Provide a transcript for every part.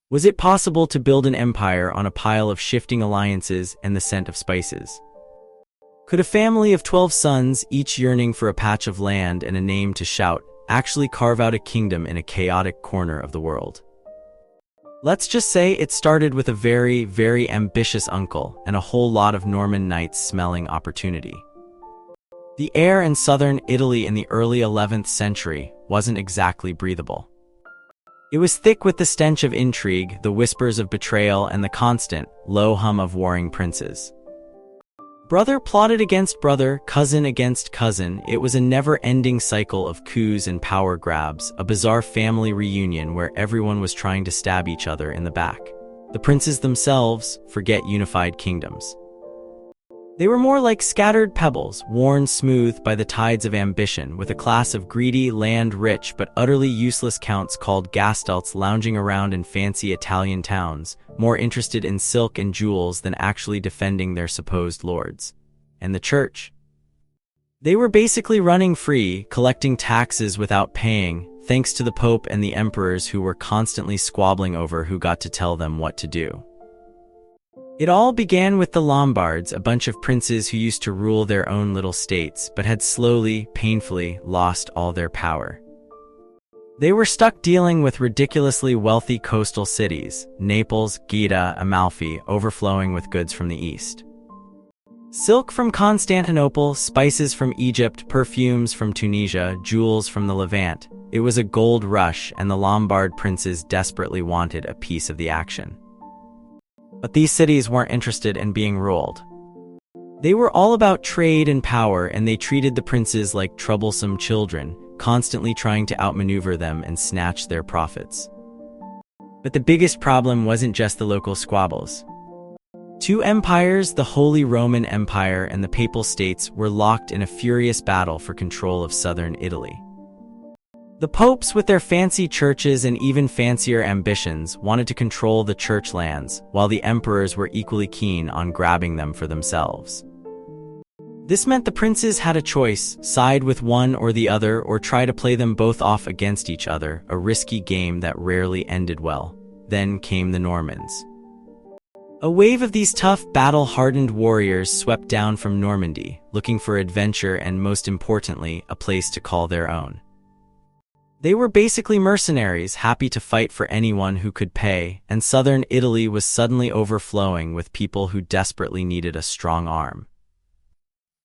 Was it possible to build an empire on a pile of shifting alliances and the scent of spices? Could a family of 12 sons, each yearning for a patch of land and a name to shout, actually carve out a kingdom in a chaotic corner of the world? Let's just say it started with a very, very ambitious uncle and a whole lot of Norman knights smelling opportunity. The air in southern Italy in the early 11th century wasn't exactly breathable. It was thick with the stench of intrigue, the whispers of betrayal, and the constant, low hum of warring princes. Brother plotted against brother, cousin against cousin. It was a never-ending cycle of coups and power grabs, a bizarre family reunion where everyone was trying to stab each other in the back. The princes themselves forget unified kingdoms. They were more like scattered pebbles, worn smooth by the tides of ambition, with a class of greedy, land-rich but utterly useless counts called gastelts lounging around in fancy Italian towns, more interested in silk and jewels than actually defending their supposed lords. And the church? They were basically running free, collecting taxes without paying, thanks to the Pope and the emperors who were constantly squabbling over who got to tell them what to do. It all began with the Lombards, a bunch of princes who used to rule their own little states but had slowly, painfully lost all their power. They were stuck dealing with ridiculously wealthy coastal cities, Naples, Gaeta, Amalfi, overflowing with goods from the east. Silk from Constantinople, spices from Egypt, perfumes from Tunisia, jewels from the Levant. It was a gold rush, and the Lombard princes desperately wanted a piece of the action. But these cities weren't interested in being ruled. They were all about trade and power, and they treated the princes like troublesome children, constantly trying to outmaneuver them and snatch their profits. But the biggest problem wasn't just the local squabbles. Two empires, the Holy Roman Empire and the Papal States, were locked in a furious battle for control of southern Italy. The popes, with their fancy churches and even fancier ambitions, wanted to control the church lands, while the emperors were equally keen on grabbing them for themselves. This meant the princes had a choice: side with one or the other, or try to play them both off against each other, a risky game that rarely ended well. Then came the Normans. A wave of these tough, battle-hardened warriors swept down from Normandy, looking for adventure and, most importantly, a place to call their own. They were basically mercenaries, happy to fight for anyone who could pay, and southern Italy was suddenly overflowing with people who desperately needed a strong arm.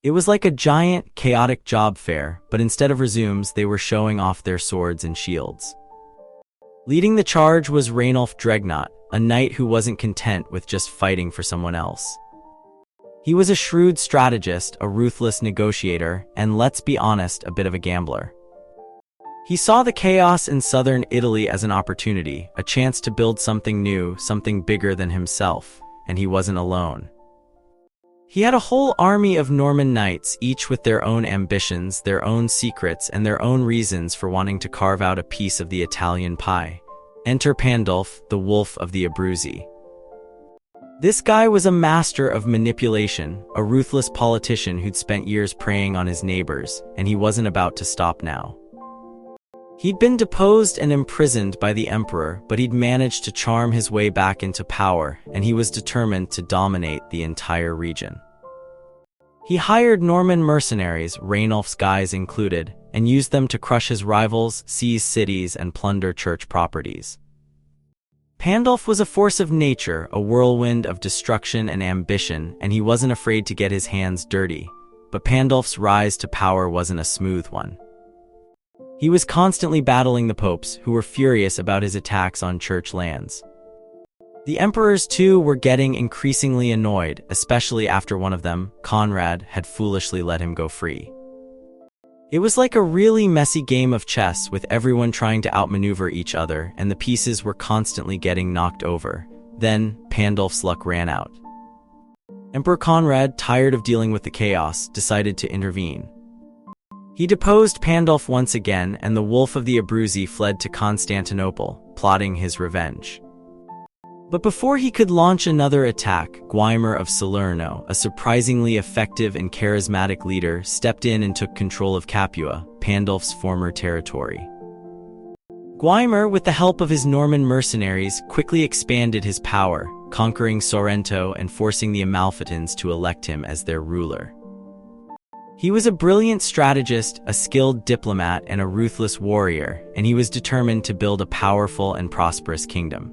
It was like a giant, chaotic job fair, but instead of resumes, they were showing off their swords and shields. Leading the charge was Rainulf Dregnot, a knight who wasn't content with just fighting for someone else. He was a shrewd strategist, a ruthless negotiator, and, let's be honest, a bit of a gambler. He saw the chaos in southern Italy as an opportunity, a chance to build something new, something bigger than himself, and he wasn't alone. He had a whole army of Norman knights, each with their own ambitions, their own secrets, and their own reasons for wanting to carve out a piece of the Italian pie. Enter Pandulf, the wolf of the Abruzzi. This guy was a master of manipulation, a ruthless politician who'd spent years preying on his neighbors, and he wasn't about to stop now. He'd been deposed and imprisoned by the emperor, but he'd managed to charm his way back into power, and he was determined to dominate the entire region. He hired Norman mercenaries, Rainulf's guys included, and used them to crush his rivals, seize cities, and plunder church properties. Pandulf was a force of nature, a whirlwind of destruction and ambition, and he wasn't afraid to get his hands dirty. But Pandulf's rise to power wasn't a smooth one. He was constantly battling the popes, who were furious about his attacks on church lands. The emperors, too, were getting increasingly annoyed, especially after one of them, Conrad, had foolishly let him go free. It was like a really messy game of chess, with everyone trying to outmaneuver each other, and the pieces were constantly getting knocked over. Then, Pandulf's luck ran out. Emperor Conrad, tired of dealing with the chaos, decided to intervene. He deposed Pandulf once again, and the Wolf of the Abruzzi fled to Constantinople, plotting his revenge. But before he could launch another attack, Guaimar of Salerno, a surprisingly effective and charismatic leader, stepped in and took control of Capua, Pandulf's former territory. Guaimar, with the help of his Norman mercenaries, quickly expanded his power, conquering Sorrento and forcing the Amalfitans to elect him as their ruler. He was a brilliant strategist, a skilled diplomat, and a ruthless warrior, and he was determined to build a powerful and prosperous kingdom.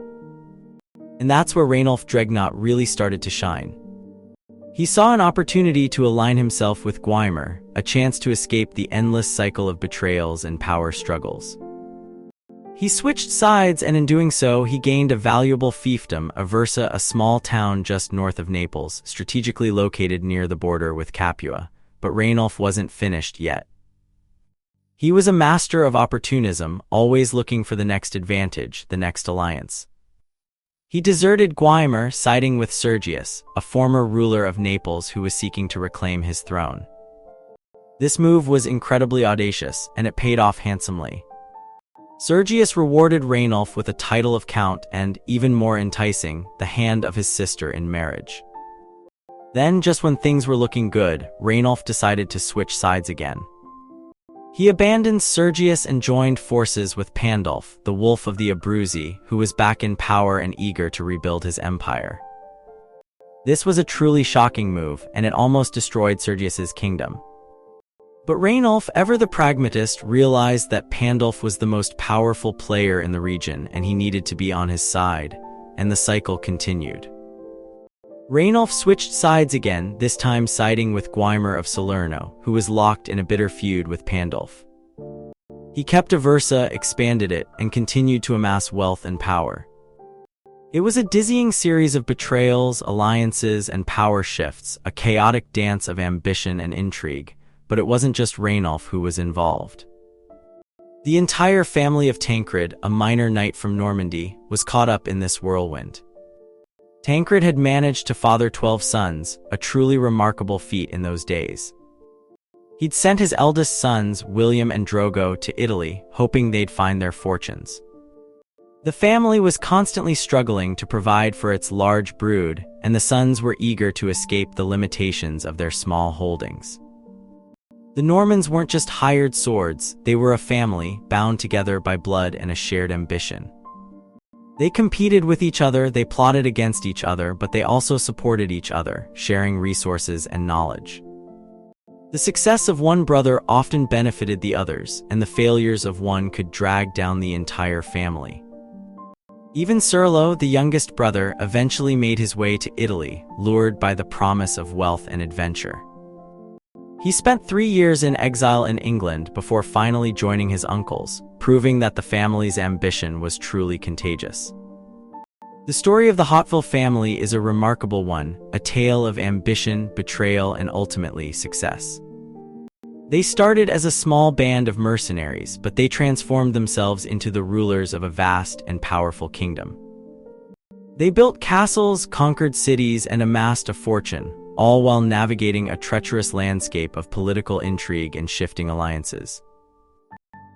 And that's where Rainulf Dregnot really started to shine. He saw an opportunity to align himself with Guaimar, a chance to escape the endless cycle of betrayals and power struggles. He switched sides, and in doing so, he gained a valuable fiefdom, Aversa, a small town just north of Naples, strategically located near the border with Capua. But Rainulf wasn't finished yet. He was a master of opportunism, always looking for the next advantage, the next alliance. He deserted Guaimar, siding with Sergius, a former ruler of Naples who was seeking to reclaim his throne. This move was incredibly audacious, and it paid off handsomely. Sergius rewarded Rainulf with a title of count and, even more enticing, the hand of his sister in marriage. Then, just when things were looking good, Rainulf decided to switch sides again. He abandoned Sergius and joined forces with Pandulf, the wolf of the Abruzzi, who was back in power and eager to rebuild his empire. This was a truly shocking move, and it almost destroyed Sergius's kingdom. But Rainulf, ever the pragmatist, realized that Pandulf was the most powerful player in the region, and he needed to be on his side, and the cycle continued. Rainulf switched sides again, this time siding with Guaimar of Salerno, who was locked in a bitter feud with Pandulf. He kept Aversa, expanded it, and continued to amass wealth and power. It was a dizzying series of betrayals, alliances, and power shifts, a chaotic dance of ambition and intrigue, but it wasn't just Rainulf who was involved. The entire family of Tancred, a minor knight from Normandy, was caught up in this whirlwind. Tancred had managed to father 12 sons, a truly remarkable feat in those days. He'd sent his eldest sons, William and Drogo, to Italy, hoping they'd find their fortunes. The family was constantly struggling to provide for its large brood, and the sons were eager to escape the limitations of their small holdings. The Normans weren't just hired swords, they were a family, bound together by blood and a shared ambition. They competed with each other, they plotted against each other, but they also supported each other, sharing resources and knowledge. The success of one brother often benefited the others, and the failures of one could drag down the entire family. Even Serlo, the youngest brother, eventually made his way to Italy, lured by the promise of wealth and adventure. He spent 3 years in exile in England before finally joining his uncles, proving that the family's ambition was truly contagious. The story of the Hauteville family is a remarkable one, a tale of ambition, betrayal, and ultimately success. They started as a small band of mercenaries, but they transformed themselves into the rulers of a vast and powerful kingdom. They built castles, conquered cities, and amassed a fortune, all while navigating a treacherous landscape of political intrigue and shifting alliances.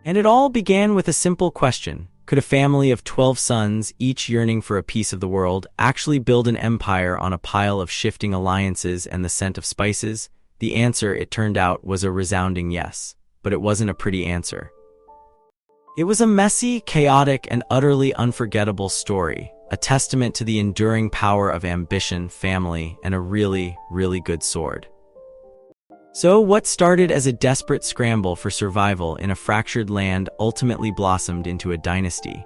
And it all began with a simple question: could a family of 12 sons, each yearning for a piece of the world, actually build an empire on a pile of shifting alliances and the scent of spices? The answer, it turned out, was a resounding yes, but it wasn't a pretty answer. It was a messy, chaotic, and utterly unforgettable story, a testament to the enduring power of ambition, family, and a really, really good sword. So what started as a desperate scramble for survival in a fractured land ultimately blossomed into a dynasty,